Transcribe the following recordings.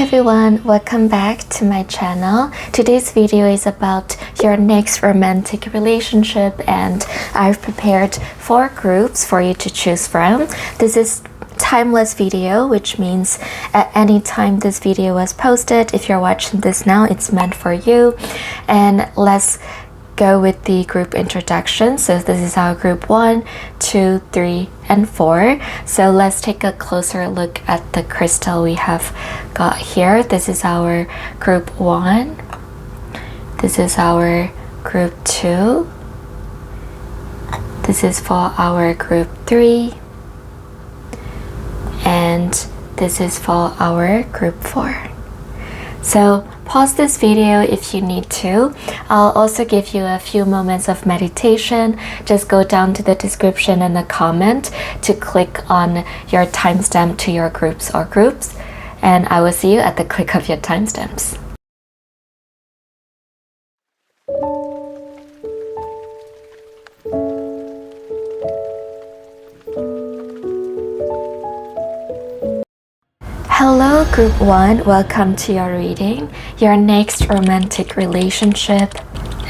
Hi everyone, welcome back to my channel. Today's video is about your next romantic relationship, and I've prepared 4 groups for you to choose from. This is timeless video, which means at any time this video was posted, if you're watching this now, it's meant for you. And let's go with the group introduction. So this is our group 1, 2, 3, and 4. So let's take a closer look at the crystal we have got here. This is our group 1. This is our group 2. This is for our group 3. And this is for our group 4. So pause this video if you need to. I'll also give you a few moments of meditation. Just go down to the description and the comment to click on your timestamp to your groups, and I will see you at the click of your timestamps. Hello group 1, welcome to your reading, your next romantic relationship,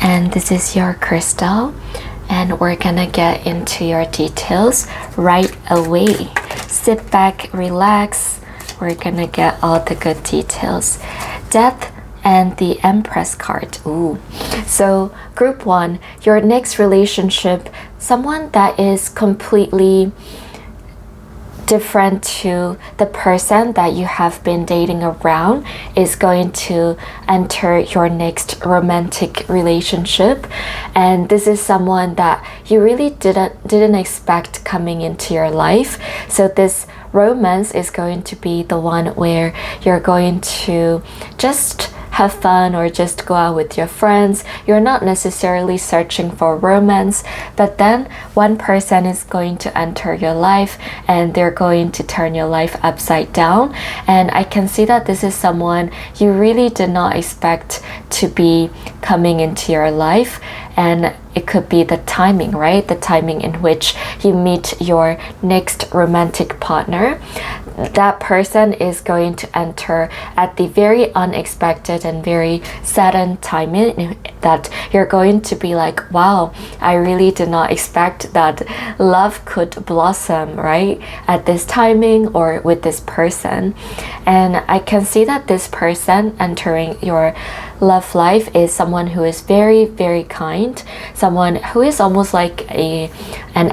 and this is your crystal, and we're gonna get into your details right away. Sit back, relax, we're gonna get all the good details. Death and the Empress card. Ooh. So group 1, your next relationship, someone that is completely different to the person that you have been dating around is going to enter your next romantic relationship, and this is someone that you really didn't expect coming into your life. So this romance is going to be the one where you're going to just have fun or just go out with your friends. You're not necessarily searching for romance, but then one person is going to enter your life and they're going to turn your life upside down. And I can see that this is someone you really did not expect to be coming into your life. And it could be the timing, right? The timing in which you meet your next romantic partner. That person is going to enter at the very unexpected and very sudden timing that you're going to be like, wow, I really did not expect that love could blossom, right? At this timing or with this person. And I can see that this person entering your love life is someone who is very, very kind, someone who is almost like an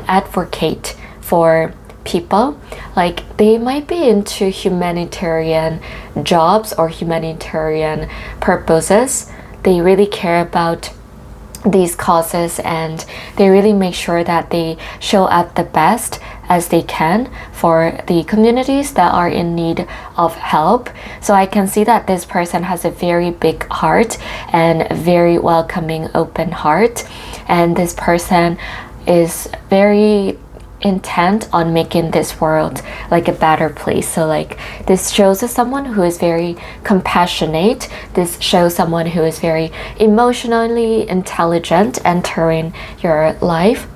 advocate for people. Like they might be into humanitarian jobs or humanitarian purposes. They really care about these causes and they really make sure that they show up the best as they can for the communities that are in need of help. So I can see that this person has a very big heart and a very welcoming, open heart, and this person is very intent on making this world like a better place. So like this shows us someone who is very compassionate. This shows someone who is very emotionally intelligent entering your life.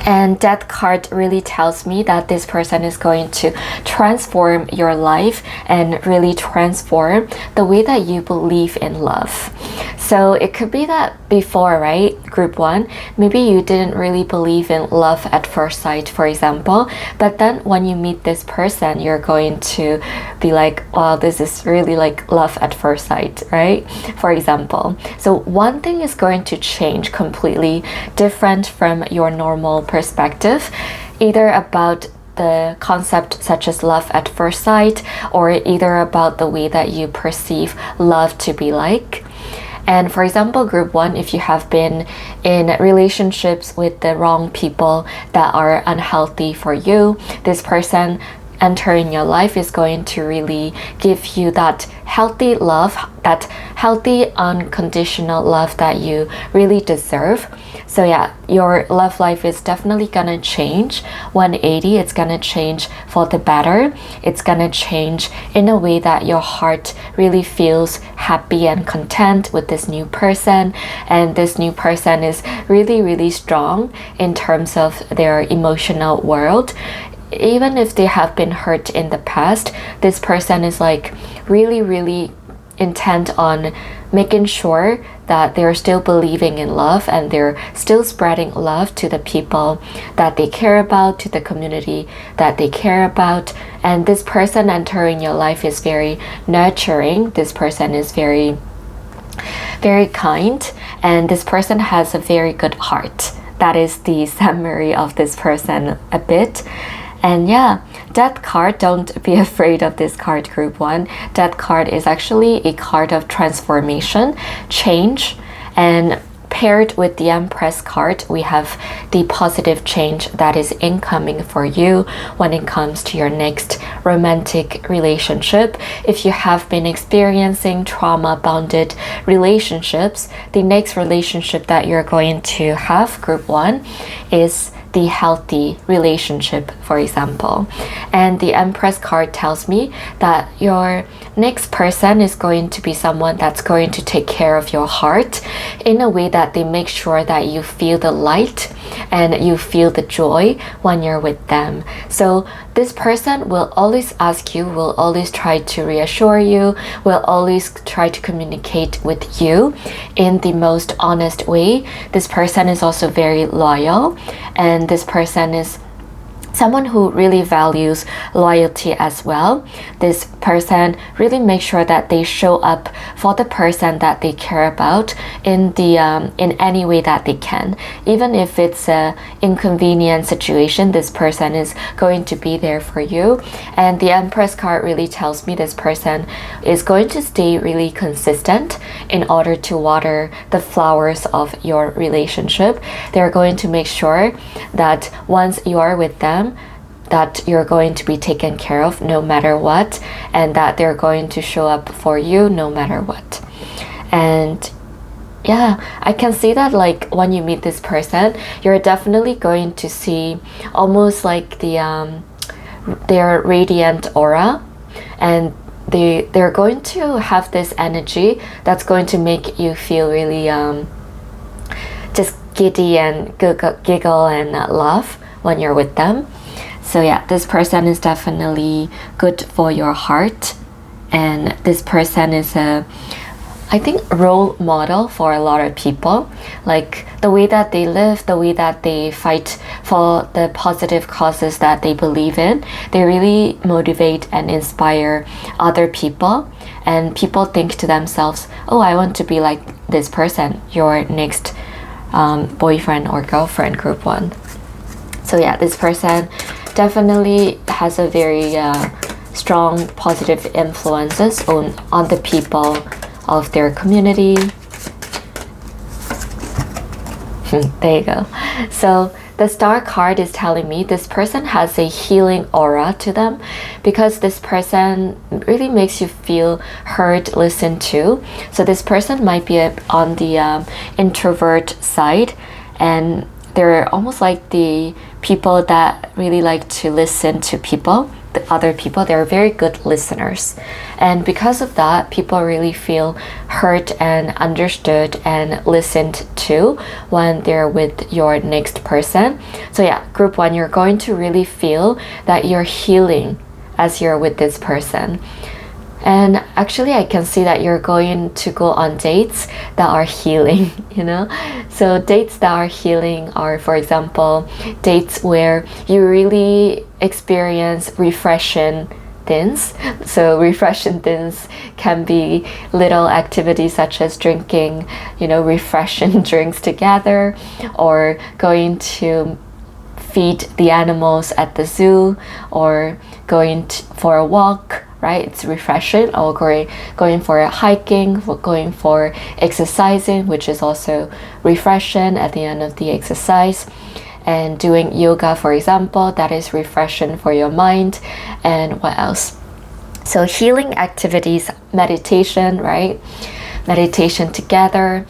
And that card really tells me that this person is going to transform your life and really transform the way that you believe in love. So it could be that before, right, group 1, maybe you didn't really believe in love at first sight, for example, but then when you meet this person, you're going to be like, wow, this is really like love at first sight, right? For example. So one thing is going to change completely different from your normal perspective, either about the concept such as love at first sight, or either about the way that you perceive love to be like. And for example, group 1, if you have been in relationships with the wrong people that are unhealthy for you, this person entering your life is going to really give you that healthy love, that healthy unconditional love that you really deserve. So yeah, your love life is definitely gonna change 180. It's gonna change for the better. It's gonna change in a way that your heart really feels happy and content with this new person, and this new person is really, really strong in terms of their emotional world. even if they have been hurt in the past, this person is like really intent on making sure that they're still believing in love and they're still spreading love to the people that they care about, to the community that they care about. And this person entering your life is very nurturing. This person is very kind, and this person has a very good heart. That is the summary of this person a bit. And yeah, Death card, don't be afraid of this card, group 1. Death card is actually a card of transformation, change, and paired with the Empress card, we have the positive change that is incoming for you when it comes to your next romantic relationship. If you have been experiencing trauma-bonded relationships, the next relationship that you're going to have, group 1, is the healthy relationship, for example. And the Empress card tells me that your next person is going to be someone that's going to take care of your heart in a way that they make sure that you feel the light and you feel the joy when you're with them. So this person will always ask you, will always try to reassure you, will always try to communicate with you in the most honest way. This person is also very loyal, and this person is someone who really values loyalty as well. This person really makes sure that they show up for the person that they care about in any way that they can. Even if it's an inconvenient situation, this person is going to be there for you. And the Empress card really tells me this person is going to stay really consistent in order to water the flowers of your relationship. They're going to make sure that once you are with them, that you're going to be taken care of no matter what, and that they're going to show up for you no matter what. And yeah, I can see that like when you meet this person, you're definitely going to see almost like their radiant aura, and they're going to have this energy that's going to make you feel really just giddy and giggle and laugh when you're with them. So yeah, this person is definitely good for your heart, and this person is I think, role model for a lot of people. Like the way that they live, the way that they fight for the positive causes that they believe in, they really motivate and inspire other people. And people think to themselves, oh, I want to be like this person, your next boyfriend or girlfriend, group 1. So yeah, this person definitely has a very strong positive influences on the people of their community. There you go. So the Star card is telling me this person has a healing aura to them, because this person really makes you feel heard, listened to. So this person might be on the introvert side, and they're almost like the people that really like to listen to people, the other people. They're very good listeners, and because of that, people really feel heard and understood and listened to when they're with your next person. So yeah, group 1, you're going to really feel that you're healing as you're with this person. And actually, I can see that you're going to go on dates that are healing, you know? So dates that are healing are, for example, dates where you really experience refreshing things. So refreshing things can be little activities such as drinking, you know, refreshing drinks together, or going to feed the animals at the zoo, or going for a walk, right? It's refreshing. Or going for a hiking, going for exercising, which is also refreshing at the end of the exercise. And doing yoga, for example, that is refreshing for your mind. And what else? So healing activities, meditation, right? Meditation together,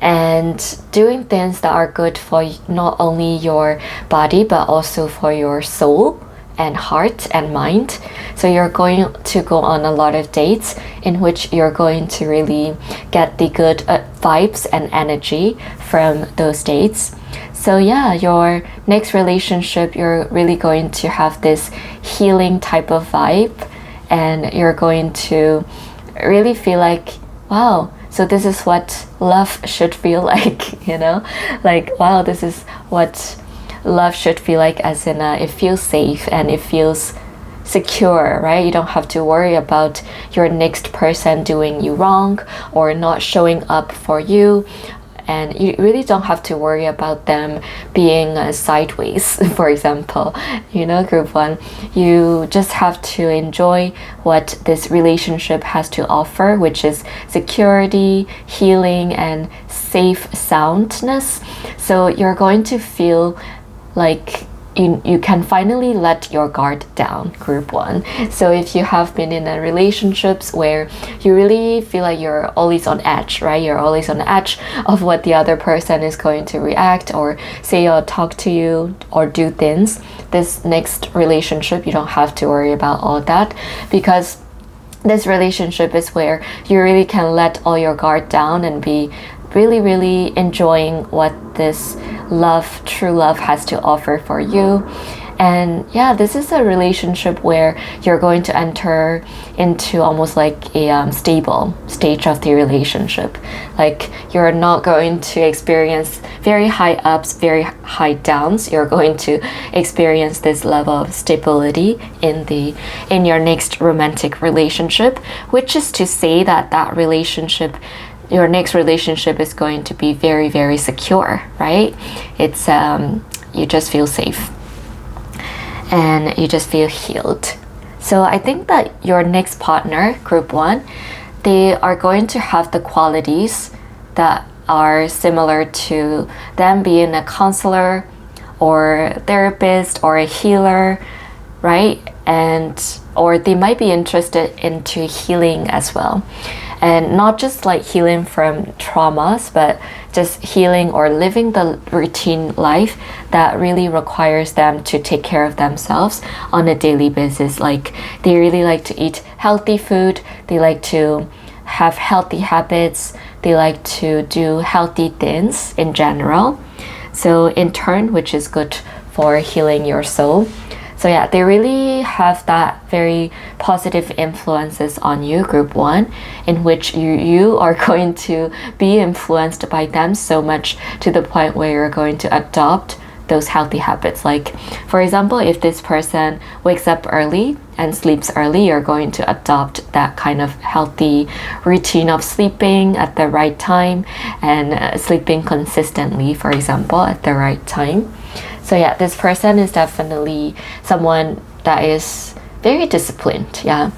and doing things that are good for not only your body but also for your soul and heart and mind. So you're going to go on a lot of dates in which you're going to really get the good vibes and energy from those dates. So yeah, your next relationship, you're really going to have this healing type of vibe, and you're going to really feel like, wow, so this is what love should feel like, you know? Like, wow, this is what love should feel like, as in it feels safe and it feels secure, right? You don't have to worry about your next person doing you wrong or not showing up for you. And you really don't have to worry about them being sideways, for example, you know, group one. You just have to enjoy what this relationship has to offer, which is security, healing, and safe soundness. So you're going to feel like you can finally let your guard down, group one. So if you have been in a relationships where you really feel like you're always on edge, right? You're always on the edge of what the other person is going to react or say or talk to you or do things. This next relationship, you don't have to worry about all that, because this relationship is where you really can let all your guard down and be really enjoying what this love, true love, has to offer for you. And yeah, this is a relationship where you're going to enter into almost like a stable stage of the relationship. Like, you're not going to experience very high ups, very high downs. You're going to experience this level of stability in your next romantic relationship, which is to say that relationship, your next relationship, is going to be very secure, right? It's you just feel safe and you just feel healed. So I think that your next partner, group one, they are going to have the qualities that are similar to them being a counselor or a therapist or a healer, right? Or they might be interested into healing as well. And not just like healing from traumas, but just healing or living the routine life that really requires them to take care of themselves on a daily basis. Like, they really like to eat healthy food, they like to have healthy habits, they like to do healthy things in general. So in turn, which is good for healing your soul. So yeah, they really have that very positive influences on you, group one, in which you are going to be influenced by them so much to the point where you're going to adopt those healthy habits. Like, for example, if this person wakes up early and sleeps early, you're going to adopt that kind of healthy routine of sleeping at the right time and sleeping consistently, for example, at the right time. So yeah, this person is definitely someone that is very disciplined, yeah.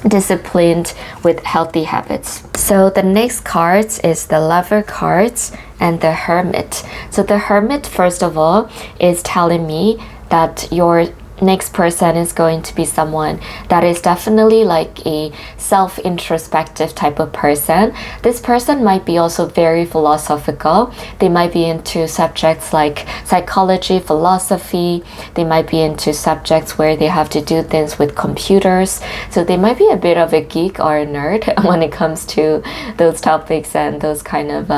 Disciplined with healthy habits. So the next cards is the Lover cards and the Hermit. So the Hermit, first of all, is telling me that your next person is going to be someone that is definitely like a self-introspective type of person. This person might be also very philosophical. They might be into subjects like psychology, philosophy. They might be into subjects where they have to do things with computers. So they might be a bit of a geek or a nerd when it comes to those topics and those kind of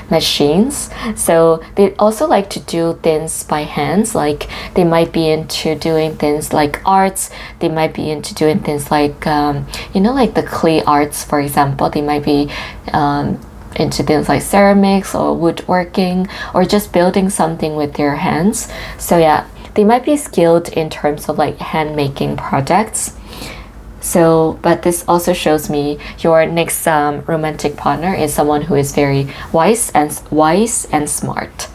machines. So they also like to do things by hands. Like, they might be into doing things like arts. They might be into doing things like like the clay arts, for example. They might be into things like ceramics or woodworking or just building something with their hands. So yeah, they might be skilled in terms of like hand making projects. So, but this also shows me your next romantic partner is someone who is very wise and smart.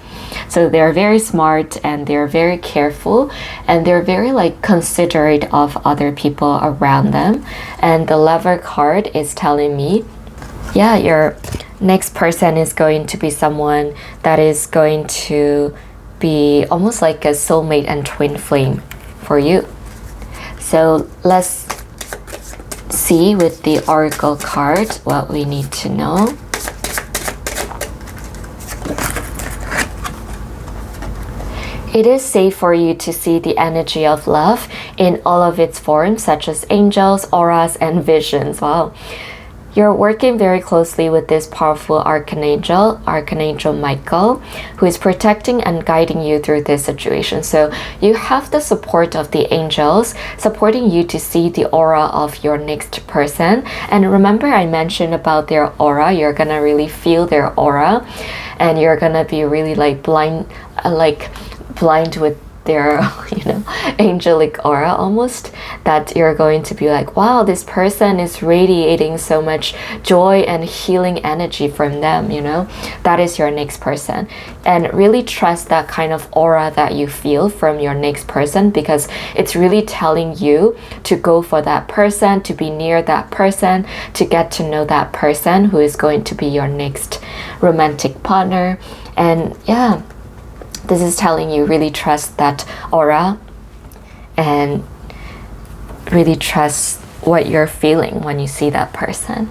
So they're very smart and they're very careful and they're very like considerate of other people around them. And the Lover card is telling me, yeah, your next person is going to be someone that is going to be almost like a soulmate and twin flame for you. So let's see with the Oracle card what we need to know. It is safe for you to see the energy of love in all of its forms, such as angels, auras, and visions. Wow. You're working very closely with this powerful Archangel Michael, who is protecting and guiding you through this situation. So you have the support of the angels supporting you to see the aura of your next person. And remember, I mentioned about their aura. You're gonna really feel their aura, and you're gonna be really like blind with their angelic aura almost, that you're going to be like, wow, this person is radiating so much joy and healing energy from them. That is your next person. And really trust that kind of aura that you feel from your next person, because it's really telling you to go for that person, to be near that person, to get to know that person who is going to be your next romantic partner. And yeah, this is telling you really trust that aura and really trust what you're feeling when you see that person.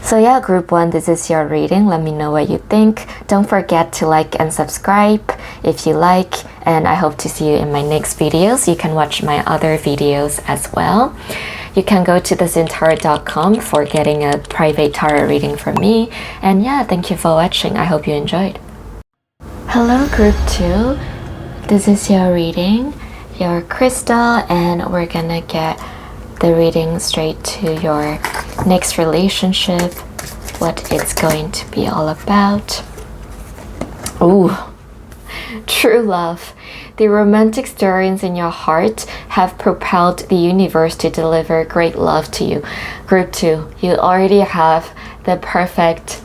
So yeah, group 1, this is your reading. Let me know what you think. Don't forget to like and subscribe if you like, and I hope to see you in my next videos. You can watch my other videos as well. You can go to thezintara.com for getting a private tarot reading from me. And yeah, thank you for watching. I hope you enjoyed. Hello group 2, this is your reading, your crystal, and we're gonna get the reading straight to your next relationship, what it's going to be all about. Ooh, true love. The romantic stirrings in your heart have propelled the universe to deliver great love to you. Group 2, you already have the perfect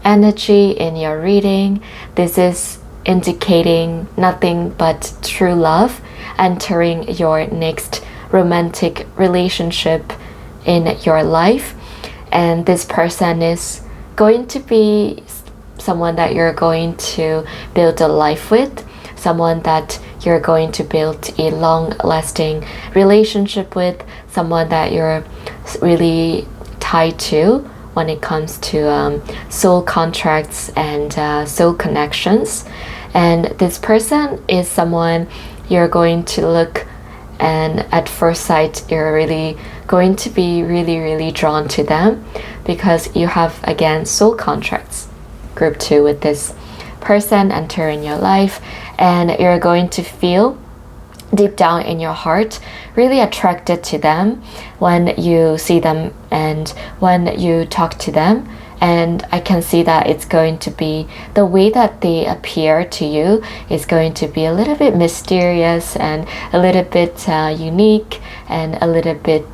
energy in your reading. This is indicating nothing but true love entering your next romantic relationship in your life. And this person is going to be someone that you're going to build a life with, someone that you're going to build a long-lasting relationship with, someone that you're really tied to when it comes to soul contracts and soul connections. And this person is someone you're going to look, and at first sight you're really going to be really drawn to them, because you have, again, soul contracts. Group 2, with this person entering your life, and you're going to feel deep down in your heart really attracted to them when you see them and when you talk to them. And I can see that it's going to be the way that they appear to you is going to be a little bit mysterious and a little bit unique and a little bit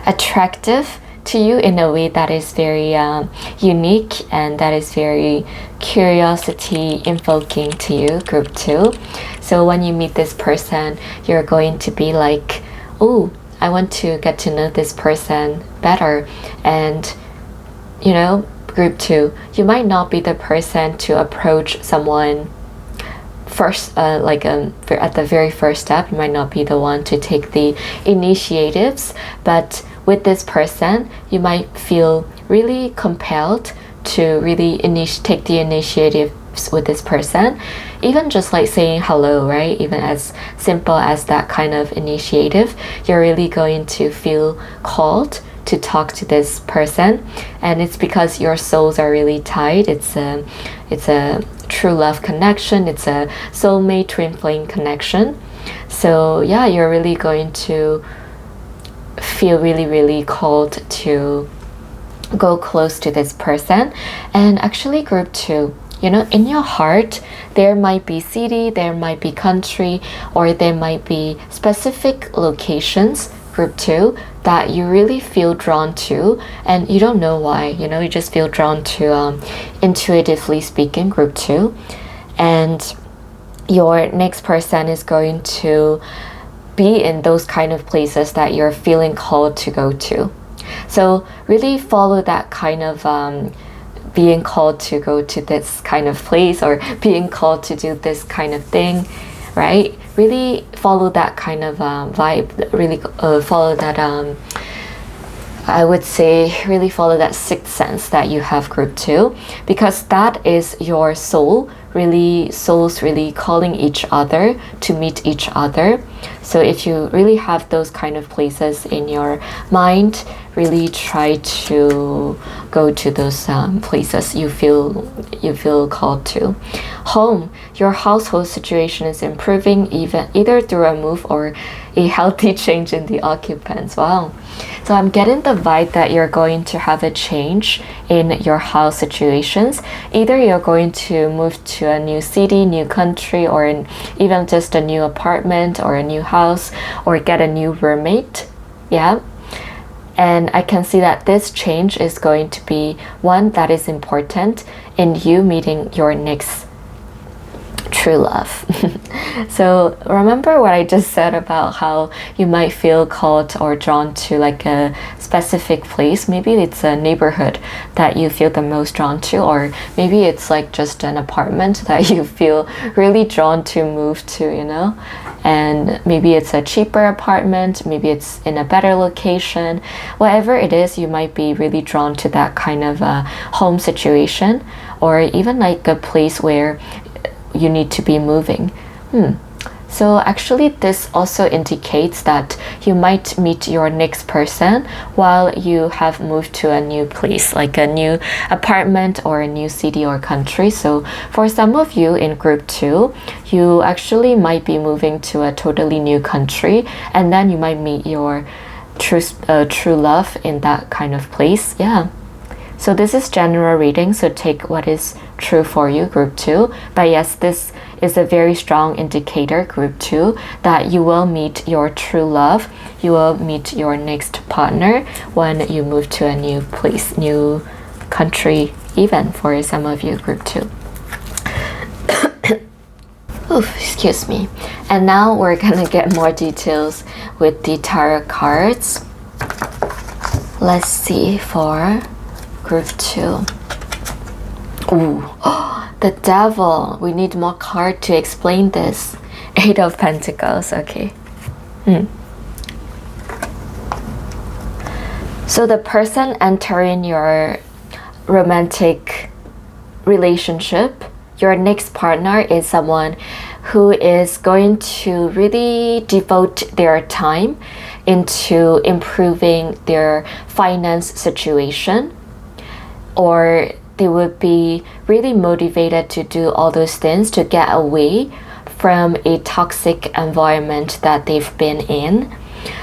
attractive to you in a way that is very unique and that is very curiosity invoking to you, group 2. So when you meet this person, you're going to be like, oh, I want to get to know this person better. And group 2, you might not be the person to approach someone first, at the very first step. You might not be the one to take the initiatives, but with this person, you might feel really compelled to really take the initiative with this person, even just like saying hello, right? Even as simple as that kind of initiative, you're really going to feel called to talk to this person. And it's because your souls are really tied. It's a true love connection. It's a soulmate twin flame connection. So yeah, you're really going to feel really called to go close to this person. And actually, group 2, in your heart, there might be city, there might be country, or there might be specific locations, group 2, that you really feel drawn to, and you don't know why. You just feel drawn to, intuitively speaking, group 2. And your next person is going to be in those kind of places that you're feeling called to go to. So really follow that kind of being called to go to this kind of place, or being called to do this kind of thing, right? Really follow that kind of vibe. Really follow that, I would say, really follow that sixth sense that you have, group 2, because that is your soul really souls really calling each other to meet each other. So if you really have those kind of places in your mind, really try to go to those places you feel called to. Home, your household situation is improving either through a move or a healthy change in the occupants. Wow. So I'm getting the vibe that you're going to have a change in your house situations. Either you're going to move to a new city, new country, or even just a new apartment or a new house, or get a new roommate. Yeah. And I can see that this change is going to be one that is important in you meeting your next true love. So remember what I just said about how you might feel called or drawn to like a specific place. Maybe it's a neighborhood that you feel the most drawn to, or maybe it's like just an apartment that you feel really drawn to move to, you know. And maybe it's a cheaper apartment, maybe it's in a better location. Whatever it is, you might be really drawn to that kind of home situation, or even like a place where you need to be moving. So actually this also indicates that you might meet your next person while you have moved to a new place, like a new apartment or a new city or country. So for some of you in group 2, you actually might be moving to a totally new country, and then you might meet your true love in that kind of place. Yeah. So this is general reading, so take what is true for you, group 2. But yes, this is a very strong indicator, group 2, that you will meet your true love. You will meet your next partner when you move to a new place, new country, even for some of you, group 2. Oof, excuse me. And now we're gonna get more details with the tarot cards. Let's see for group 2. Ooh, the devil. We need more card to explain this. 8 of Pentacles. Okay. So the person entering your romantic relationship, your next partner, is someone who is going to really devote their time into improving their finance situation, or they would be really motivated to do all those things to get away from a toxic environment that they've been in.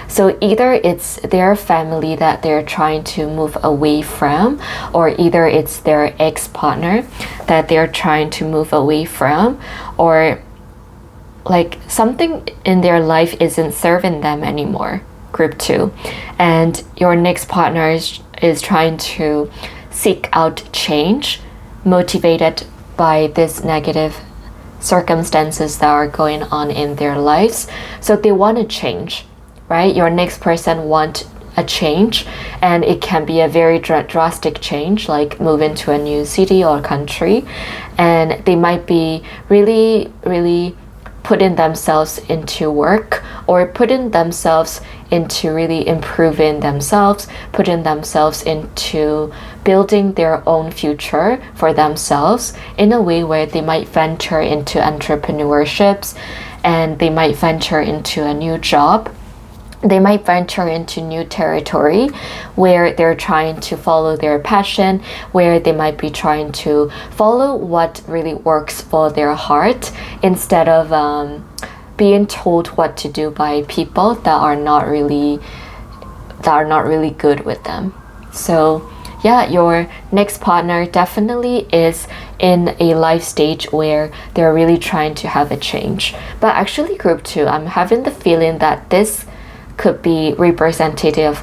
So either it's their family that they're trying to move away from, or either it's their ex-partner that they're trying to move away from, or like something in their life isn't serving them anymore, group 2. And your next partner is trying to seek out change, motivated by this negative circumstances that are going on in their lives. So they want to change, right? Your next person want a change, and it can be a very drastic change, like move into a new city or country, and they might be really putting themselves into work, or putting themselves into really improving themselves, putting themselves into building their own future for themselves in a way where they might venture into entrepreneurships, and they might venture into a new job. They might venture into new territory where they're trying to follow their passion, where they might be trying to follow what really works for their heart, instead of being told what to do by people that are not really good with them. So yeah, your next partner definitely is in a life stage where they're really trying to have a change. But actually, group 2, I'm having the feeling that this could be representative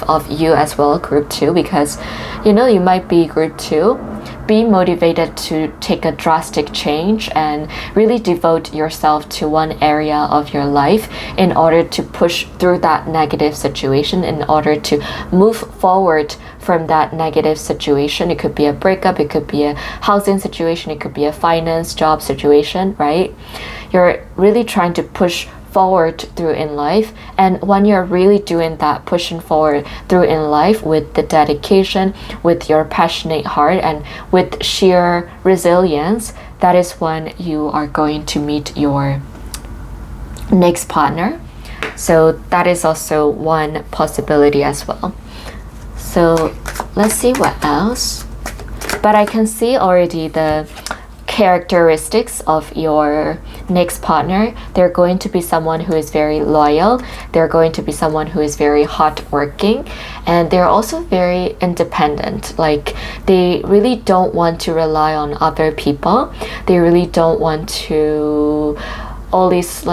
of you as well, group 2, because you know, you might be group 2, be motivated to take a drastic change and really devote yourself to one area of your life in order to push through that negative situation, in order to move forward from that negative situation. It could be a breakup, it could be a housing situation, it could be a finance, job situation, right? You're really trying to push forward through in life. And when you're really doing that, pushing forward through in life with the dedication, with your passionate heart, and with sheer resilience, that is when you are going to meet your next partner. So that is also one possibility as well. So let's see what else. But I can see already the characteristics of your next partner. They're going to be someone who is very loyal. They're going to be someone who is very hardworking, and they're also very independent. Like, they really don't want to rely on other people. They really don't want to always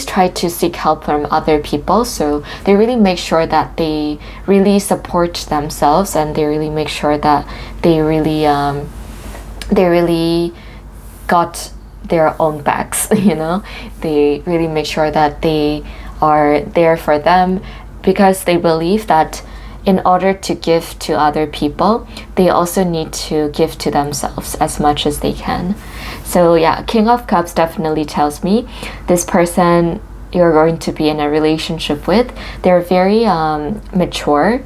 try to seek help from other people. So they really make sure that they really support themselves, and they really make sure that they really got their own backs. They really make sure that they are there for them, because they believe that in order to give to other people, they also need to give to themselves as much as they can. So yeah, King of Cups definitely tells me this person you're going to be in a relationship with, they're very mature.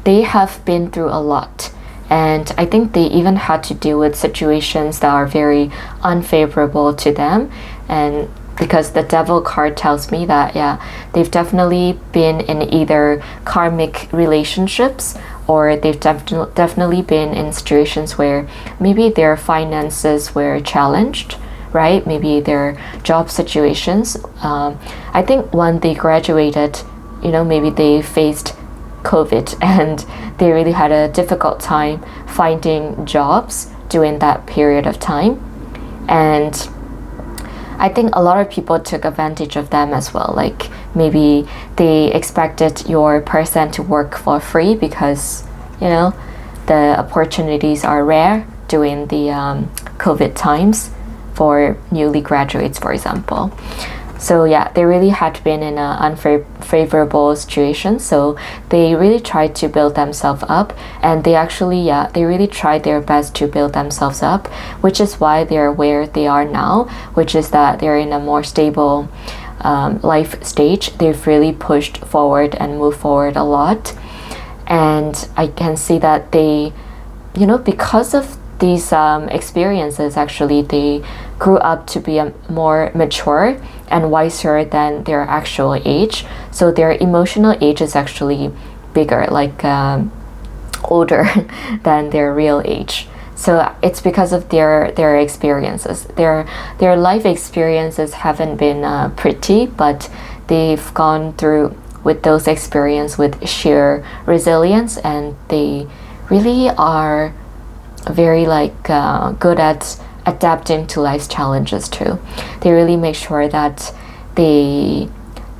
They have been through a lot. And I think they even had to deal with situations that are very unfavorable to them. And because the Devil card tells me that, yeah, they've definitely been in either karmic relationships, or they've definitely been in situations where maybe their finances were challenged, right? Maybe their job situations. I think when they graduated, maybe they faced COVID and they really had a difficult time finding jobs during that period of time. And I think a lot of people took advantage of them as well. Like, maybe they expected your person to work for free because, the opportunities are rare during the COVID times for newly graduates, for example. So yeah, they really had been in an unfavorable situation. So they really tried to build themselves up, and they really tried their best to build themselves up, which is why they're where they are now, which is that they're in a more stable life stage. They've really pushed forward and moved forward a lot. And I can see that they, because of these experiences, actually they grew up to be more mature and wiser than their actual age. So their emotional age is actually bigger, like older than their real age. So it's because of their experiences. Their life experiences haven't been pretty, but they've gone through with those experiences with sheer resilience, and they really are very good at adapting to life's challenges too. They really make sure that they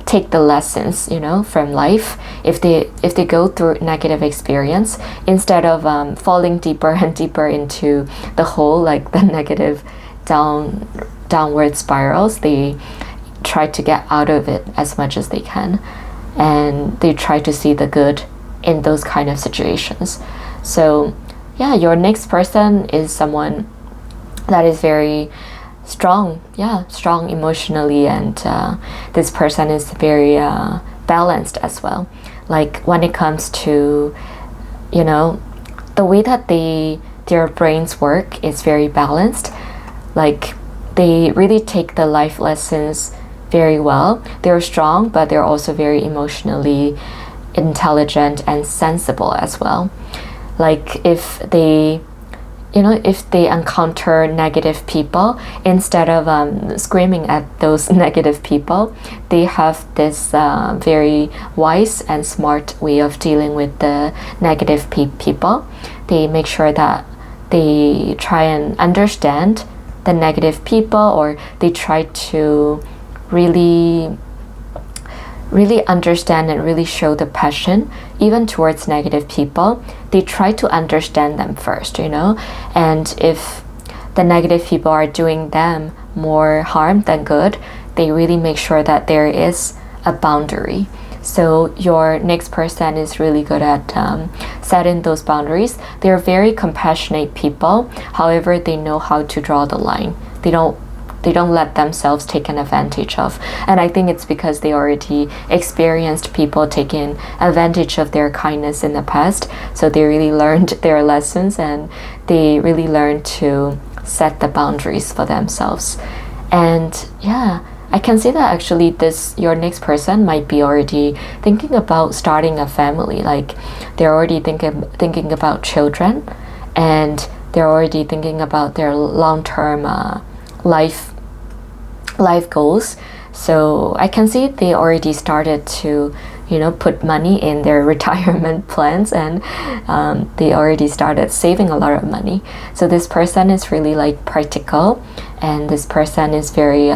take the lessons, from life. If they go through negative experience, instead of falling deeper and deeper into the hole, like the negative downward spirals, they try to get out of it as much as they can, and they try to see the good in those kind of situations. So yeah, your next person is someone that is very strong emotionally, and this person is very balanced as well. Like, when it comes to the way that their brains work is very balanced. Like, they really take the life lessons very well. They're strong, but they're also very emotionally intelligent and sensible as well. Like, if they encounter negative people, instead of screaming at those negative people, they have this very wise and smart way of dealing with the negative people. They make sure that they try and understand the negative people, or they try to really understand and really show the passion even towards negative people. They try to understand them first, and if the negative people are doing them more harm than good, they really make sure that there is a boundary. So your next person is really good at setting those boundaries. They're very compassionate people. However, they know how to draw the line. They they don't let themselves taken advantage of. And I think it's because they already experienced people taking advantage of their kindness in the past. So they really learned their lessons, and they really learned to set the boundaries for themselves. And yeah, I can see that actually your next person might be already thinking about starting a family. Like they're already thinking about children, and they're already thinking about their long-term life goals. So I can see they already started to, put money in their retirement plans, and they already started saving a lot of money. So this person is really like practical, and this person is very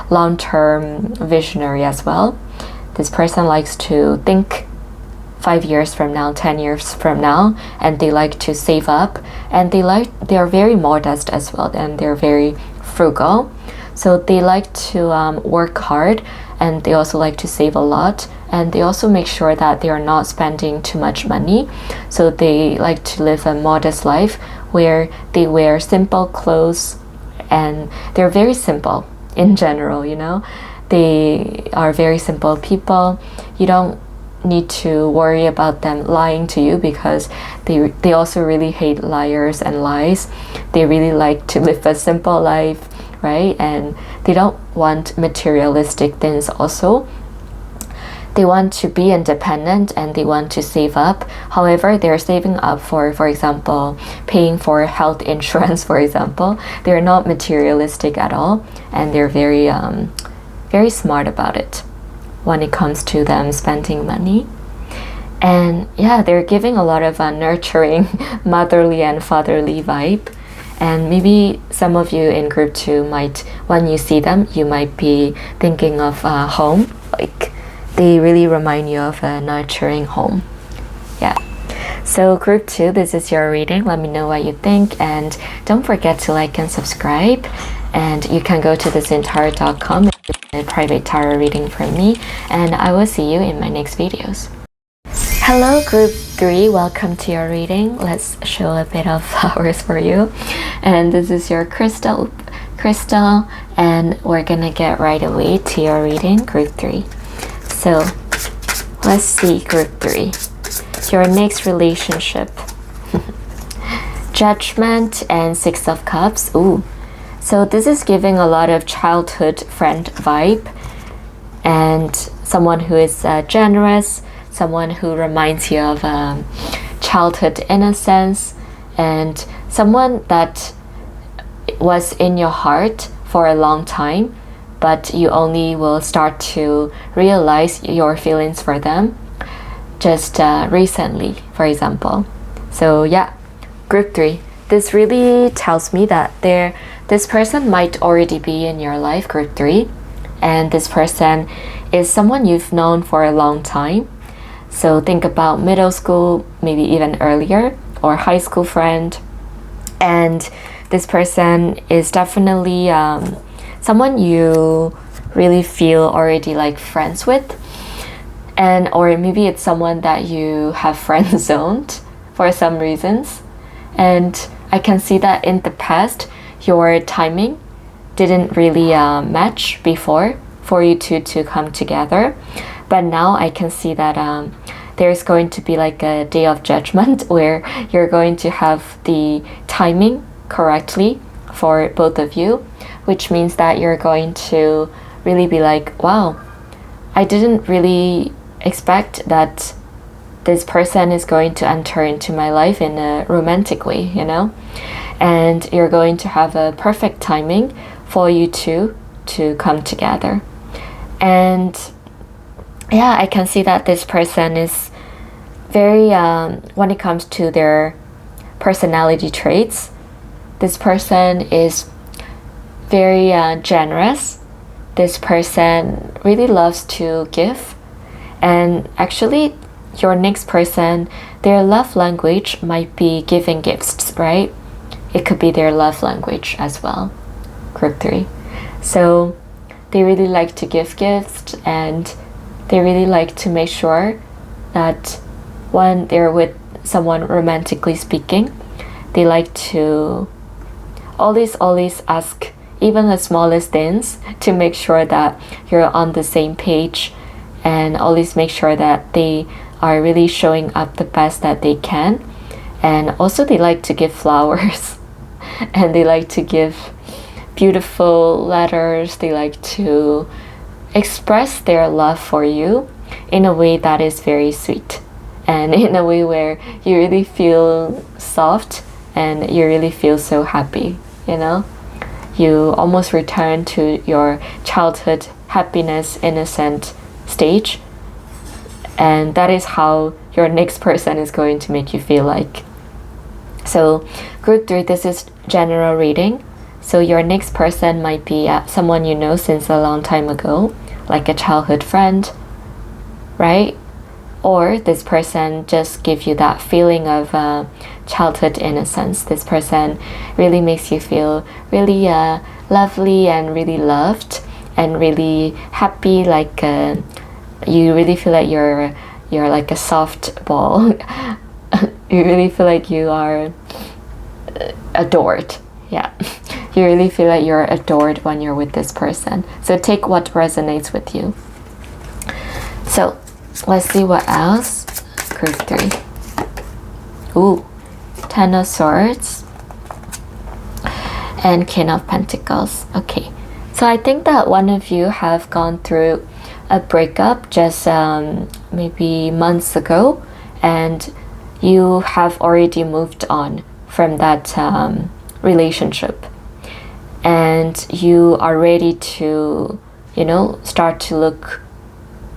long-term visionary as well. This person likes to think 5 years from now, 10 years from now, and they like to save up, and they are very modest as well, and they're very frugal. So they like to work hard, and they also like to save a lot, and they also make sure that they are not spending too much money. So they like to live a modest life where they wear simple clothes, and they're very simple in general, They are very simple people. You don't need to worry about them lying to you, because they also really hate liars and lies. They really like to live a simple life, right? And they don't want materialistic things also. They want to be independent, and they want to save up. However, they're saving up for example, paying for health insurance, for example. They're not materialistic at all, and they're very very smart about it when it comes to them spending money. And yeah, they're giving a lot of nurturing motherly and fatherly vibe. And maybe some of you in group 2 might, when you see them, you might be thinking of home. Like they really remind you of a nurturing home. Yeah. So group 2, this is your reading. Let me know what you think, and don't forget to like and subscribe. And you can go to thisentire.com and get a private tarot reading from me, and I will see you in my next videos. Hello group 3, welcome to your reading. Let's show a bit of flowers for you. And this is your crystal, and we're gonna get right away to your reading, group 3. So let's see, group 3, your next relationship. Judgment and 6 of Cups. Ooh. So this is giving a lot of childhood friend vibe, and someone who is generous, someone who reminds you of childhood innocence, and someone that was in your heart for a long time, but you only will start to realize your feelings for them just recently, for example. So yeah, group 3. This really tells me that this person might already be in your life, group 3, and this person is someone you've known for a long time. So think about middle school, maybe even earlier, or high school friend. And this person is definitely someone you really feel already like friends with, or maybe it's someone that you have friend zoned for some reasons. And I can see that in the past, your timing didn't really match before for you two to come together. But now I can see that there's going to be like a day of judgment where you're going to have the timing correctly for both of you, which means that you're going to really be like, wow, I didn't really expect that this person is going to enter into my life in a romantic way, and you're going to have a perfect timing for you two to come together. And yeah, I can see that this person is very, when it comes to their personality traits, this person is very generous. This person really loves to give, and actually your next person, their love language might be giving gifts, right? It could be their love language as well, group 3. So they really like to give gifts, and they really like to make sure that when they're with someone romantically speaking, they like to always ask even the smallest things, to make sure that you're on the same page, and always make sure that they are really showing up the best that they can. And also they like to give flowers and they like to give beautiful letters. They like to express their love for you in a way that is very sweet, and in a way where you really feel soft and you really feel so happy, you know? You almost return to your childhood happiness, innocent stage, and that is how your next person is going to make you feel like. So group 3, this is general reading. So your next person might be someone you know since a long time ago, like a childhood friend, right? Or this person just gives you that feeling of childhood innocence. This person really makes you feel really lovely and really loved and really happy, like you really feel like you're like a soft ball. You really feel like you are adored. Yeah, you really feel like you're adored when you're with this person. So take what resonates with you. So let's see what else. Group 3. Ooh, 10 of Swords and King of Pentacles. Okay, so I think that one of you have gone through a breakup just maybe months ago, and you have already moved on from that relationship, and you are ready to, you know, start to look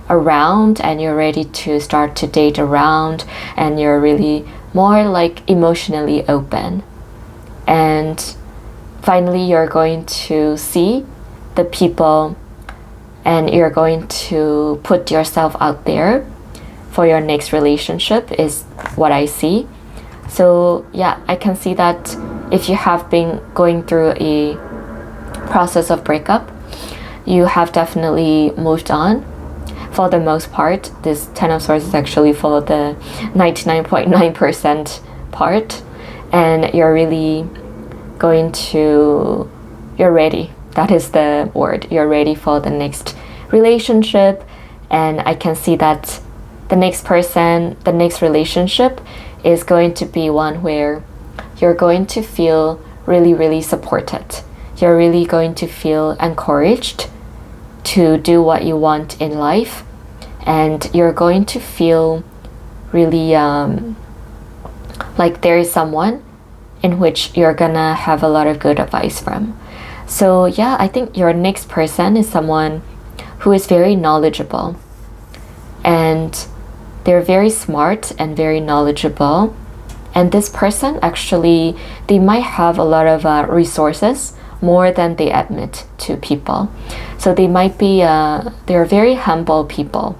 around, and you're ready to start to date around, and you're really more like emotionally open, and finally you're going to see the people and you're going to put yourself out there for your next relationship, is what I see. So yeah, I can see that if you have been going through a process of breakup, you have definitely moved on. For the most part, this 10 of Swords is actually for the 99.9% part, and you're really going to, you're ready. That is the word. You're ready for the next relationship, and I can see that the next person, the next relationship is going to be one where you're going to feel really, really supported. You're really going to feel encouraged to do what you want in life, and you're going to feel really like there is someone in which you're gonna have a lot of good advice from. So yeah, I think your next person is someone who is very knowledgeable, and they're very smart and very knowledgeable, and this person actually, they might have a lot of resources, more than they admit to people. So they might be they're very humble people.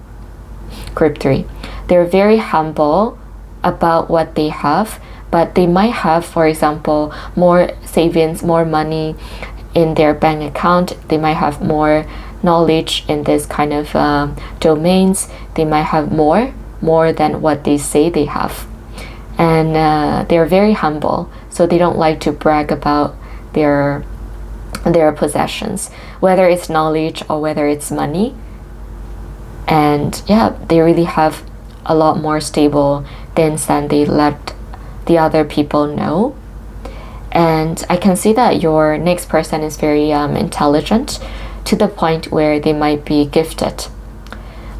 Group 3, they're very humble about what they have, but they might have, for example, more savings, more money in their bank account. They might have more knowledge in this kind of domains. They might have more than what they say they have, and they're very humble, so they don't like to brag about their possessions, whether it's knowledge or whether it's money. And yeah, they really have a lot more stable things than they let the other people know. And I can see that your next person is very intelligent, to the point where they might be gifted,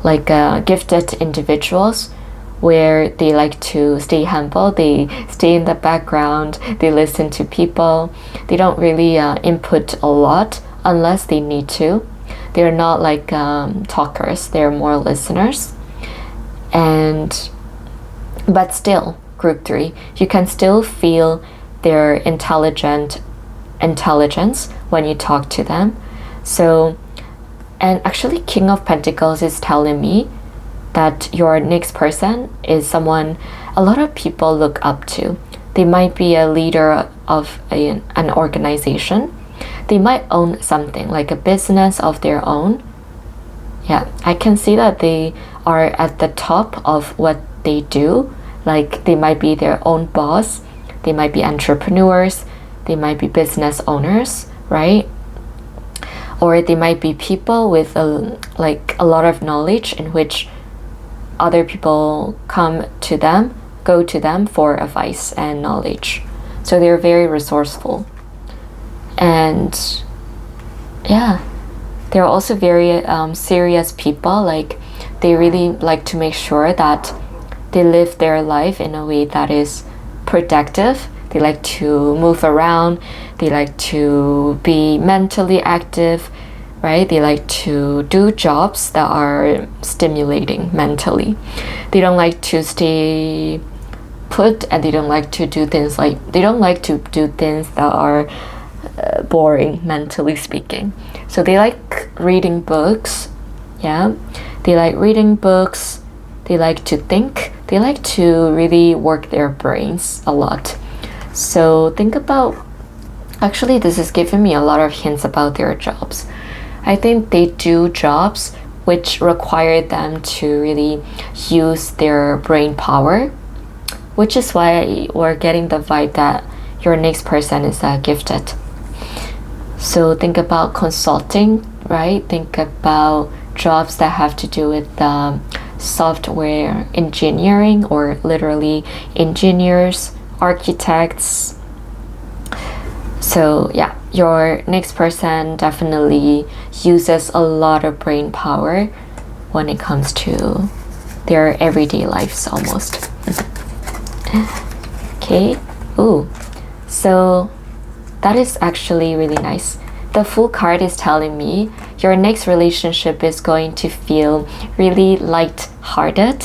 like gifted individuals, where they like to stay humble, they stay in the background, they listen to people, they don't really input a lot unless they need to. They're not like talkers, they're more listeners. And but still, group 3, you can still feel their intelligence when you talk to them. So, and actually King of Pentacles is telling me that your next person is someone a lot of people look up to. They might be a leader of an organization. They might own something, like a business of their own. Yeah, I can see that they are at the top of what they do. Like they might be their own boss. They might be entrepreneurs. They might be business owners, right? or they might be people with a lot of knowledge in which other people go to them for advice and knowledge. So they're very resourceful. And yeah, they're also very serious people. Like, they really like to make sure that they live their life in a way that is productive. They like to move around. They like to be mentally active, right? They like to do jobs that are stimulating mentally. They don't like to stay put, and they don't like to do things that are boring, mentally speaking. So they like reading books. Yeah, they like reading books. They like to think. They like to really work their brains a lot. So think about, actually this is giving me a lot of hints about their jobs. I think they do jobs which require them to really use their brain power, which is why we're getting the vibe that your next person is gifted. So think about consulting, right? Think about jobs that have to do with software engineering, or literally engineers, architects. So yeah, your next person definitely uses a lot of brain power when it comes to their everyday lives almost. Okay. Ooh. So that is actually really nice. The Fool card is telling me your next relationship is going to feel really light-hearted,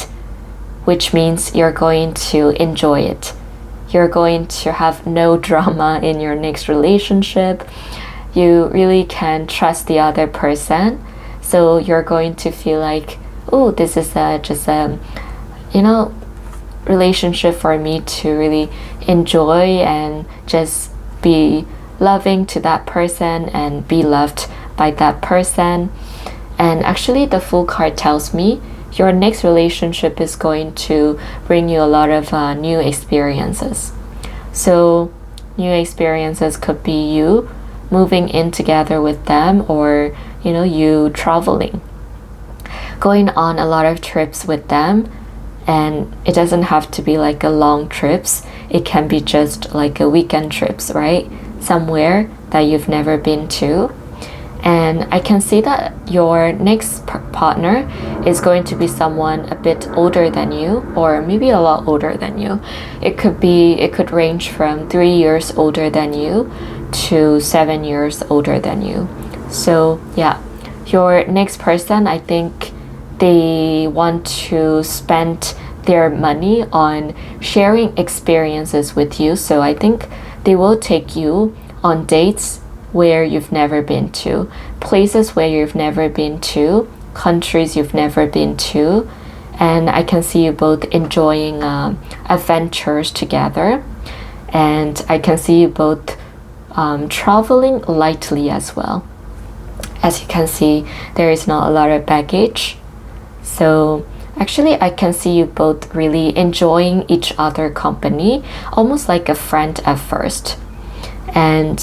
which means you're going to enjoy it. You're going to have no drama in your next relationship. You really can trust the other person. So you're going to feel like, oh, this is just a, relationship for me to really enjoy and just be loving to that person and be loved by that person. And actually the Fool card tells me your next relationship is going to bring you a lot of new experiences. So new experiences could be you moving in together with them, or you traveling, going on a lot of trips with them. And it doesn't have to be like a long trips. It can be just like a weekend trips, right? Somewhere that you've never been to. And I can see that your next partner is going to be someone a bit older than you, or maybe a lot older than you. It could range from 3 years older than you to 7 years older than you. So yeah, your next person, I think they want to spend their money on sharing experiences with you. So I think they will take you on dates where you've never been to, places where you've never been to, countries you've never been to. And I can see you both enjoying adventures together. And I can see you both traveling lightly as well. As you can see, there is not a lot of baggage. So actually I can see you both really enjoying each other's company, almost like a friend at first. And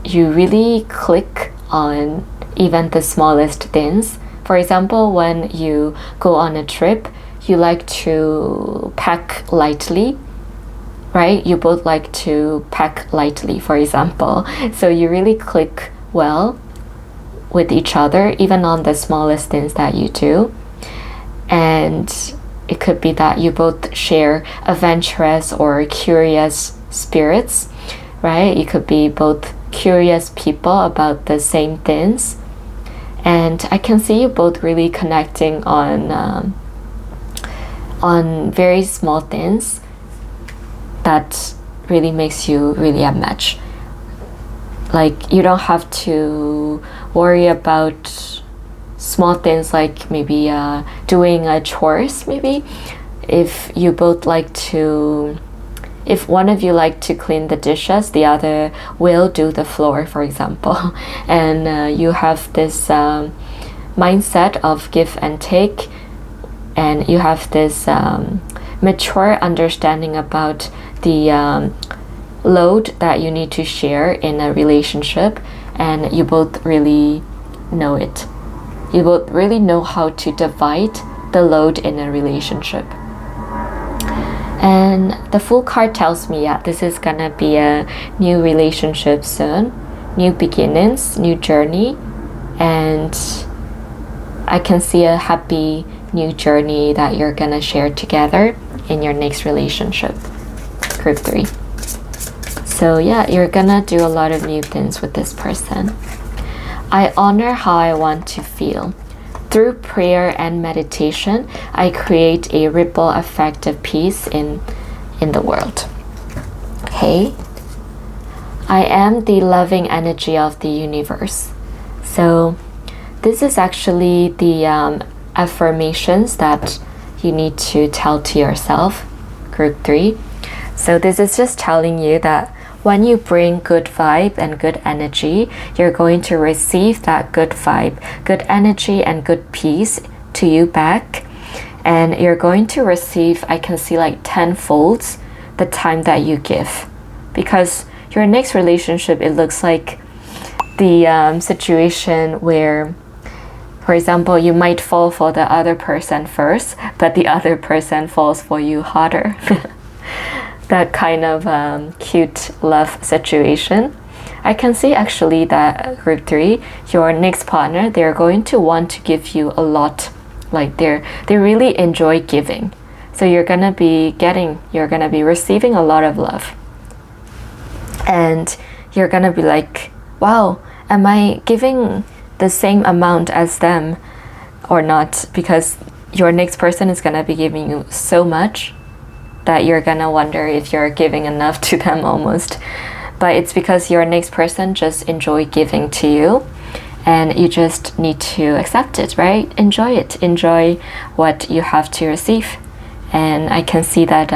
you really click on even the smallest things. For example, when you go on a trip, you like to pack lightly, right? You both like to pack lightly, for example. So you really click well with each other, even on the smallest things that you do. And it could be that you both share adventurous or curious spirits, right? You could be both curious people about the same things. And I can see you both really connecting on very small things that really makes you really a match. Like, you don't have to worry about small things like maybe doing chores. Maybe if you both like to, if one of you like to clean the dishes, the other will do the floor, for example. And you have this mindset of give and take, and you have this mature understanding about the load that you need to share in a relationship. And you both really know it. You will really know how to divide the load in a relationship. And the Fool card tells me, yeah, this is gonna be a new relationship soon, new beginnings, new journey, and I can see a happy new journey that you're gonna share together in your next relationship. Group 3. So yeah, you're gonna do a lot of new things with this person. I honor how I want to feel. Through prayer and meditation, I create a ripple effect of peace in the world. Okay. I am the loving energy of the universe. So this is actually the affirmations that you need to tell to yourself, group 3. So this is just telling you that when you bring good vibe and good energy, you're going to receive that good vibe, good energy, and good peace to you back. And you're going to receive, I can see like 10-fold the time that you give. Because your next relationship, it looks like the situation where, for example, you might fall for the other person first, but the other person falls for you harder. That kind of cute love situation. I can see actually that group 3, your next partner, they're going to want to give you a lot. Like they really enjoy giving. So you're gonna be receiving a lot of love. And you're gonna be like, wow, am I giving the same amount as them or not? Because your next person is gonna be giving you so much that you're gonna wonder if you're giving enough to them almost. But it's because your next person just enjoy giving to you, and you just need to accept it, right? Enjoy it. Enjoy what you have to receive. And I can see that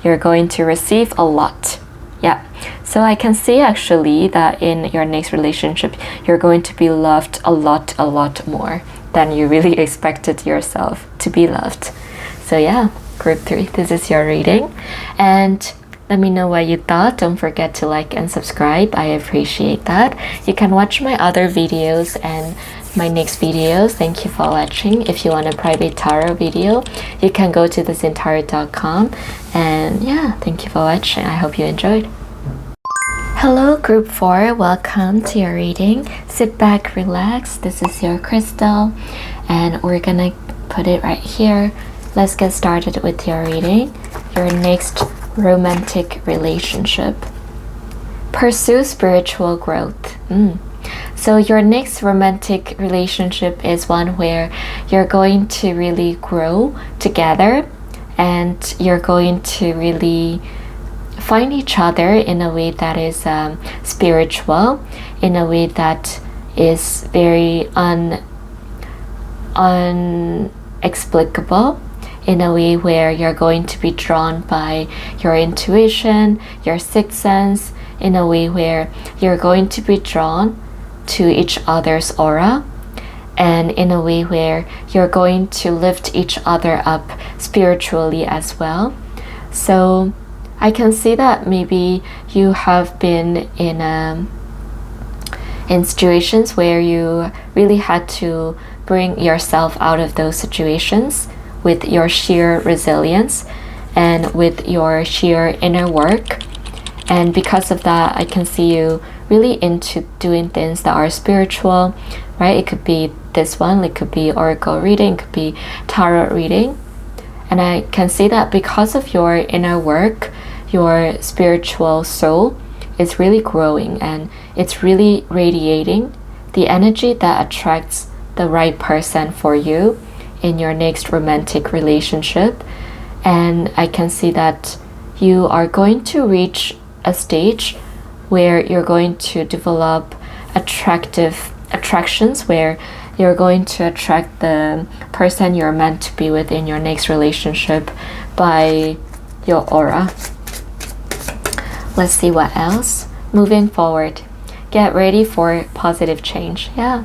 you're going to receive a lot. Yeah. So I can see actually that in your next relationship, you're going to be loved a lot more than you really expected yourself to be loved. So yeah. Group 3, this is your reading, and let me know what you thought. Don't forget to like and subscribe. I appreciate that. You can watch my other videos and my next videos. Thank you for watching. If you want a private tarot video, you can go to thesintarot.com, and yeah, thank you for watching. I hope you enjoyed. Hello group 4, welcome to your reading. Sit back, relax. This is your crystal, and we're gonna put it right here. Let's get started with your reading. Your next romantic relationship. Pursue spiritual growth. So your next romantic relationship is one where you're going to really grow together, and you're going to really find each other in a way that is spiritual, in a way that is very unexplicable, in a way where you're going to be drawn by your intuition, your sixth sense, in a way where you're going to be drawn to each other's aura, and in a way where you're going to lift each other up spiritually as well. So I can see that maybe you have been in situations where you really had to bring yourself out of those situations with your sheer resilience and with your sheer inner work. And because of that, I can see you really into doing things that are spiritual, right? It could be this one, it could be oracle reading, it could be tarot reading. And I can see that because of your inner work, your spiritual soul is really growing, and it's really radiating the energy that attracts the right person for you in your next romantic relationship. And I can see that you are going to reach a stage where you're going to develop attractions, where you're going to attract the person you're meant to be with in your next relationship by your aura. Let's see what else. Moving forward, get ready for positive change. Yeah.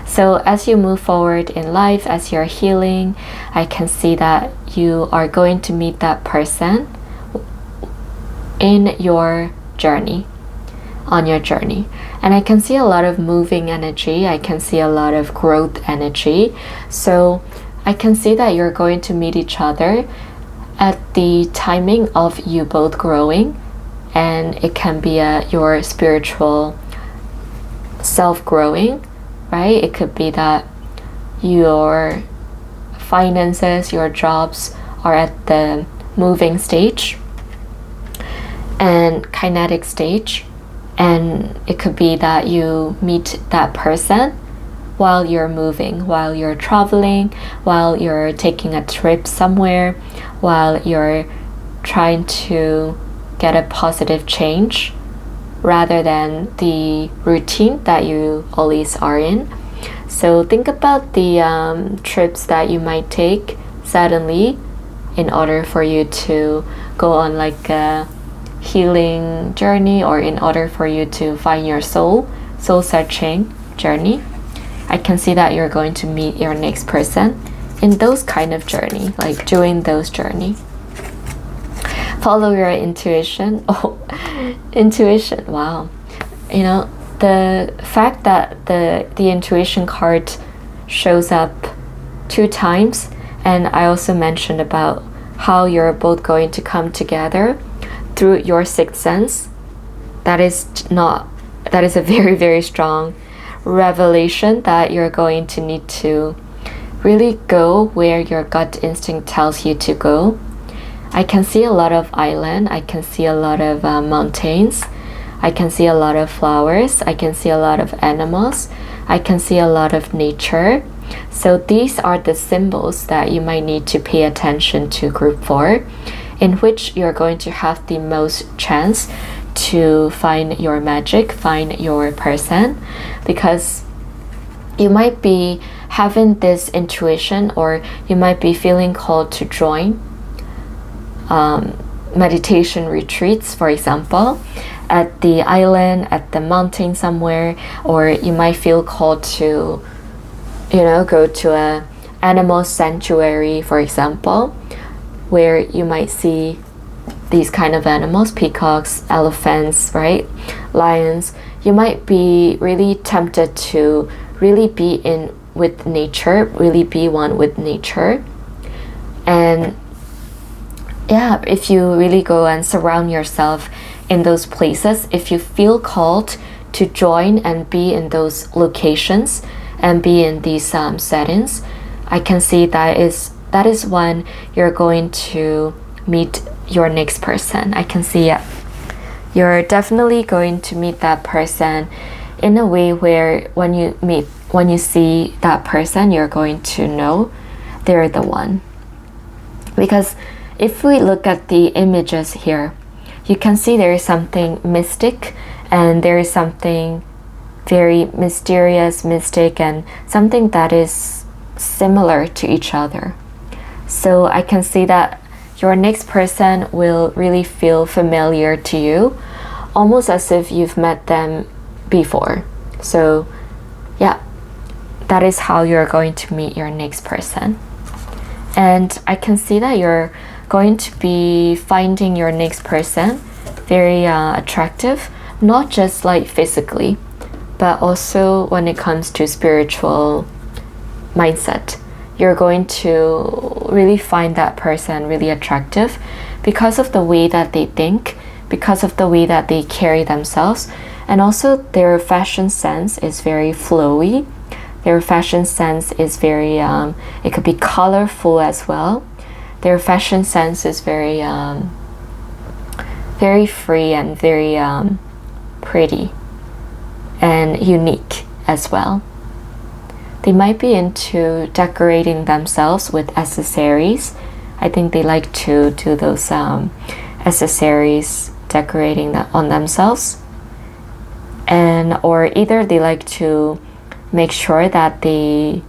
So as you move forward in life, as you're healing, I can see that you are going to meet that person in your journey. on your journey. And I can see a lot of moving energy. I can see a lot of growth energy. So I can see that you're going to meet each other at the timing of you both growing, and it can be your spiritual self growing, right? It could be that your finances, your jobs are at the moving stage and kinetic stage, and it could be that you meet that person while you're moving, while you're traveling, while you're taking a trip somewhere, while you're trying to get a positive change rather than the routine that you always are in. So think about the trips that you might take suddenly in order for you to go on like a healing journey, or in order for you to find your soul searching journey. I can see that you're going to meet your next person in those kind of journey, like doing those journey. Follow your intuition. Oh, intuition. Wow. You know, the fact that the intuition card shows up 2 times, and I also mentioned about how you're both going to come together through your sixth sense. That is a very, very strong revelation that you're going to need to really go where your gut instinct tells you to go. I can see a lot of island. I can see a lot of mountains. I can see a lot of flowers. I can see a lot of animals. I can see a lot of nature. So these are the symbols that you might need to pay attention to, group 4, in which you're going to have the most chance to find your magic, find your person, because you might be having this intuition, or you might be feeling called to join meditation retreats, for example, at the island, at the mountain somewhere, or you might feel called to, you know, go to a animal sanctuary, for example, where you might see these kind of animals, peacocks, elephants, right? Lions. You might be really tempted to really be in with nature, really be one with nature. And yeah, if you really go and surround yourself in those places, if you feel called to join and be in those locations and be in these settings, I can see that is when you're going to meet your next person. I can see you're definitely going to meet that person in a way where when you see that person, you're going to know they're the one. Because if we look at the images here, you can see there is something mystic, and there is something very mysterious, mystic, and something that is similar to each other. So I can see that your next person will really feel familiar to you, almost as if you've met them before. So yeah, that is how you're going to meet your next person. And I can see that you're going to be finding your next person very attractive, not just like physically, but also when it comes to spiritual mindset. You're going to really find that person really attractive because of the way that they think, because of the way that they carry themselves, and also their fashion sense is very flowy. Their fashion sense is very, it could be colorful as well. Their fashion sense is very, very free and very pretty and unique as well. They might be into decorating themselves with accessories. I think they like to do those accessories, decorating that on themselves. And or either they like to make sure that they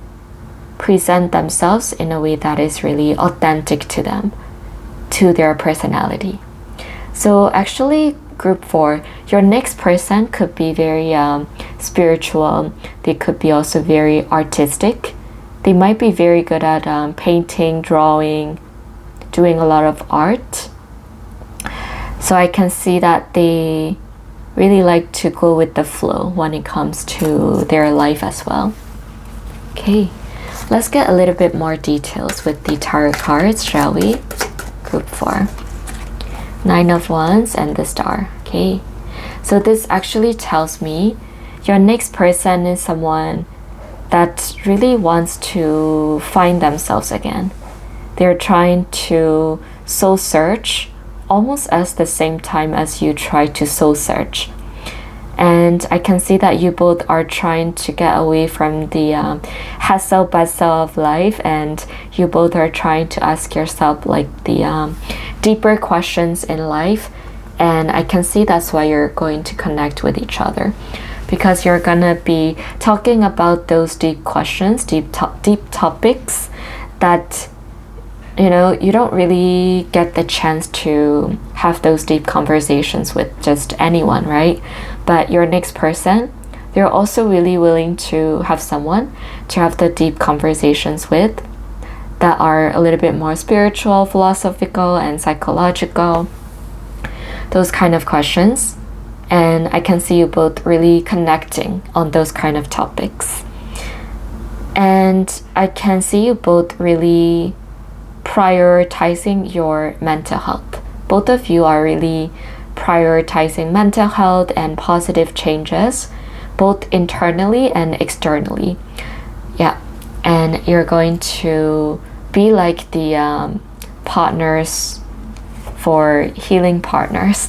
present themselves in a way that is really authentic to them, to their personality. So actually, group 4, your next person could be very spiritual. They could be also very artistic. They might be very good at painting, drawing, doing a lot of art. So I can see that they really like to go with the flow when it comes to their life as well. Okay, let's get a little bit more details with the tarot cards, shall we? Group 4. 9 of Wands and the Star. Okay, so this actually tells me your next person is someone that really wants to find themselves again. They're trying to soul search almost at the same time as you try to soul search. And I can see that you both are trying to get away from the hustle bustle of life, and you both are trying to ask yourself like the deeper questions in life. And I can see that's why you're going to connect with each other, because you're gonna be talking about those deep questions, deep topics that you don't really get the chance to have those deep conversations with just anyone, right? But your next person, they're also really willing to have someone to have the deep conversations with that are a little bit more spiritual, philosophical, and psychological, those kind of questions. And I can see you both really connecting on those kind of topics. And I can see you both really prioritizing your mental health. Both of you are really prioritizing mental health and positive changes, both internally and externally. Yeah, and you're going to be like the partners for healing partners.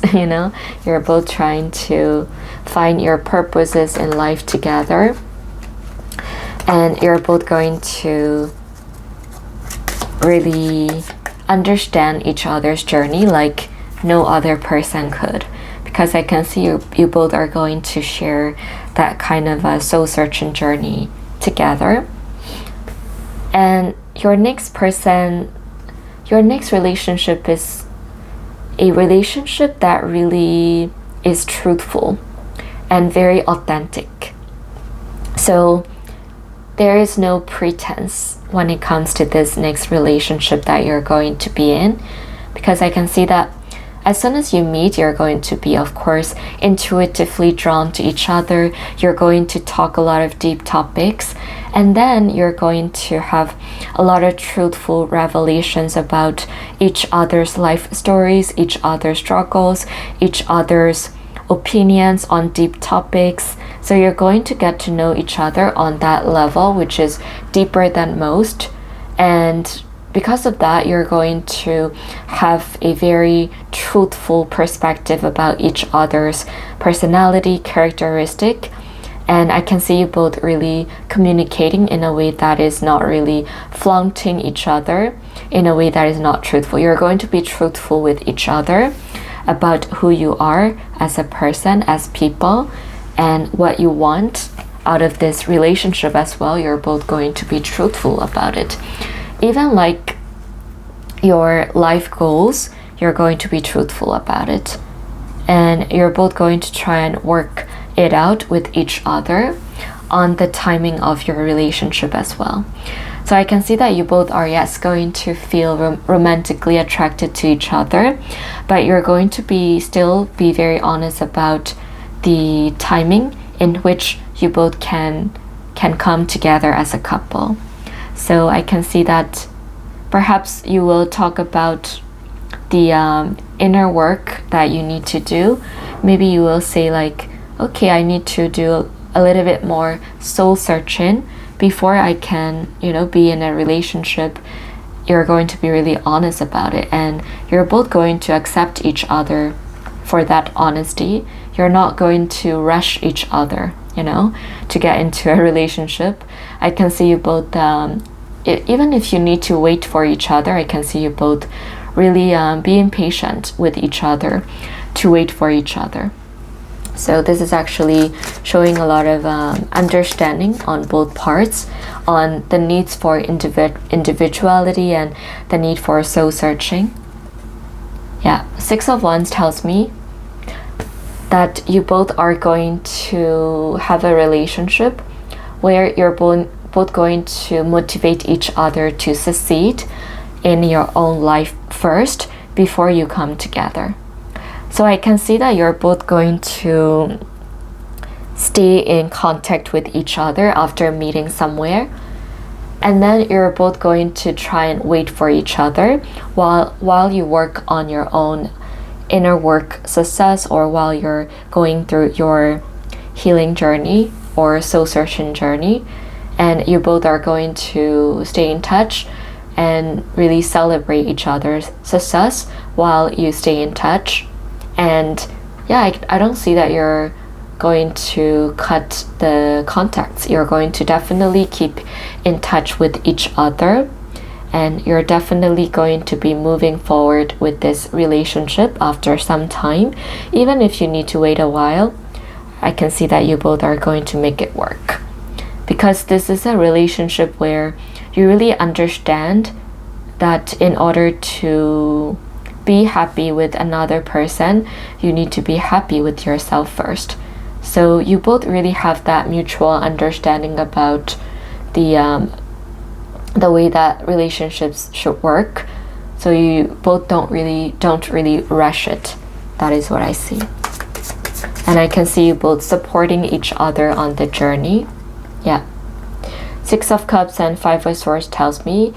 You're both trying to find your purposes in life together, and you're both going to really understand each other's journey like no other person could, because I can see you both are going to share that kind of a soul searching journey together. And your next person, your next relationship is a relationship that really is truthful and very authentic. So there is no pretense when it comes to this next relationship that you're going to be in, because I can see that as soon as you meet, you're going to be, of course, intuitively drawn to each other. You're going to talk a lot of deep topics, and then you're going to have a lot of truthful revelations about each other's life stories, each other's struggles, each other's opinions on deep topics. So you're going to get to know each other on that level, which is deeper than most. And because of that, you're going to have a very truthful perspective about each other's personality, characteristic. And I can see you both really communicating in a way that is not really flaunting each other, in a way that is not truthful. You're going to be truthful with each other about who you are as a person, as people, and what you want out of this relationship as well. You're both going to be truthful about it. Even like your life goals, you're going to be truthful about it. And you're both going to try and work it out with each other on the timing of your relationship as well. So I can see that you both are, yes, going to feel romantically attracted to each other, but you're going to still be very honest about the timing in which you both can come together as a couple. So I can see that perhaps you will talk about the inner work that you need to do. Maybe you will say like, okay, I need to do a little bit more soul searching before I can, be in a relationship. You're going to be really honest about it, and you're both going to accept each other for that honesty. You're not going to rush each other, to get into a relationship. I can see you both, even if you need to wait for each other, I can see you both really being patient with each other to wait for each other. So this is actually showing a lot of understanding on both parts, on the needs for individuality and the need for soul searching. Yeah, 6 of Wands tells me that you both are going to have a relationship where you're both going to motivate each other to succeed in your own life first before you come together. So I can see that you're both going to stay in contact with each other after meeting somewhere, and then you're both going to try and wait for each other while you work on your own inner work success, or while you're going through your healing journey or soul searching journey. And you both are going to stay in touch and really celebrate each other's success while you stay in touch. And yeah, I don't see that you're going to cut the contacts. You're going to definitely keep in touch with each other, and you're definitely going to be moving forward with this relationship after some time. Even if you need to wait a while, I can see that you both are going to make it work, because this is a relationship where you really understand that in order to be happy with another person, you need to be happy with yourself first. So you both really have that mutual understanding about the way that relationships should work. So you both don't really rush it. That is what I see. And I can see you both supporting each other on the journey. Yeah. 6 of Cups and 5 of Swords tells me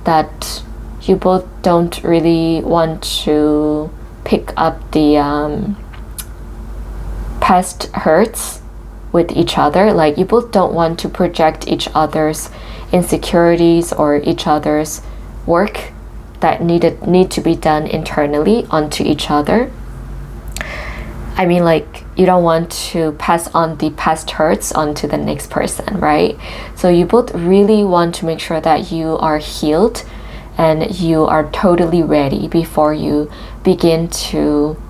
that you both don't really want to pick up the past hurts with each other. Like, you both don't want to project each other's insecurities or each other's work that need to be done internally onto each other. I mean, like, you don't want to pass on the past hurts onto the next person, right? So you both really want to make sure that you are healed and you are totally ready before you begin to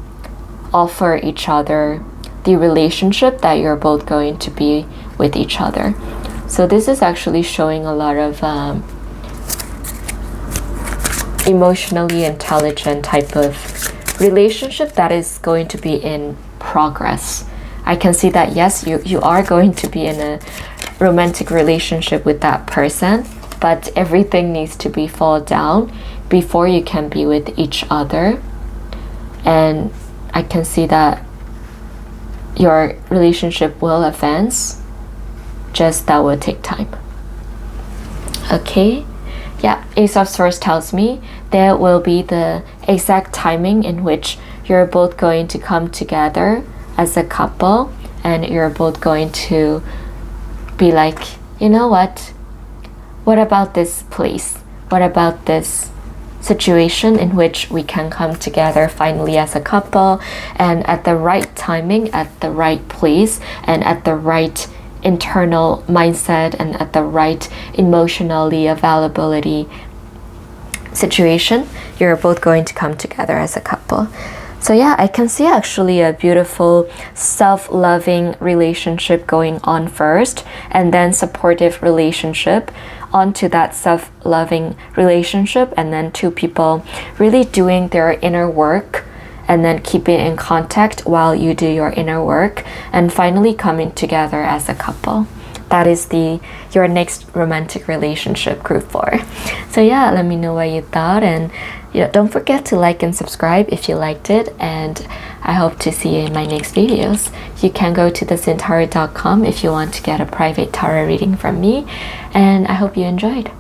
offer each other the relationship that you're both going to be with each other. So this is actually showing a lot of emotionally intelligent type of relationship that is going to be in progress. I can see that, yes, you are going to be in a romantic relationship with that person, but everything needs to be fall down before you can be with each other. And I can see that your relationship will advance, just that will take time. Okay, yeah, Ace of Swords tells me there will be the exact timing in which you're both going to come together as a couple, and you're both going to be like, you know what about this place? What about this situation in which we can come together finally as a couple, and at the right timing, at the right place, and at the right internal mindset, and at the right emotionally availability situation, you're both going to come together as a couple. So yeah, I can see actually a beautiful self-loving relationship going on first, and then supportive relationship onto that self-loving relationship, and then two people really doing their inner work and then keeping in contact while you do your inner work, and finally coming together as a couple. That is your next romantic relationship group 4. So yeah, let me know what you thought, and don't forget to like and subscribe if you liked it, and I hope to see you in my next videos. You can go to thesintarot.com if you want to get a private tarot reading from me, and I hope you enjoyed.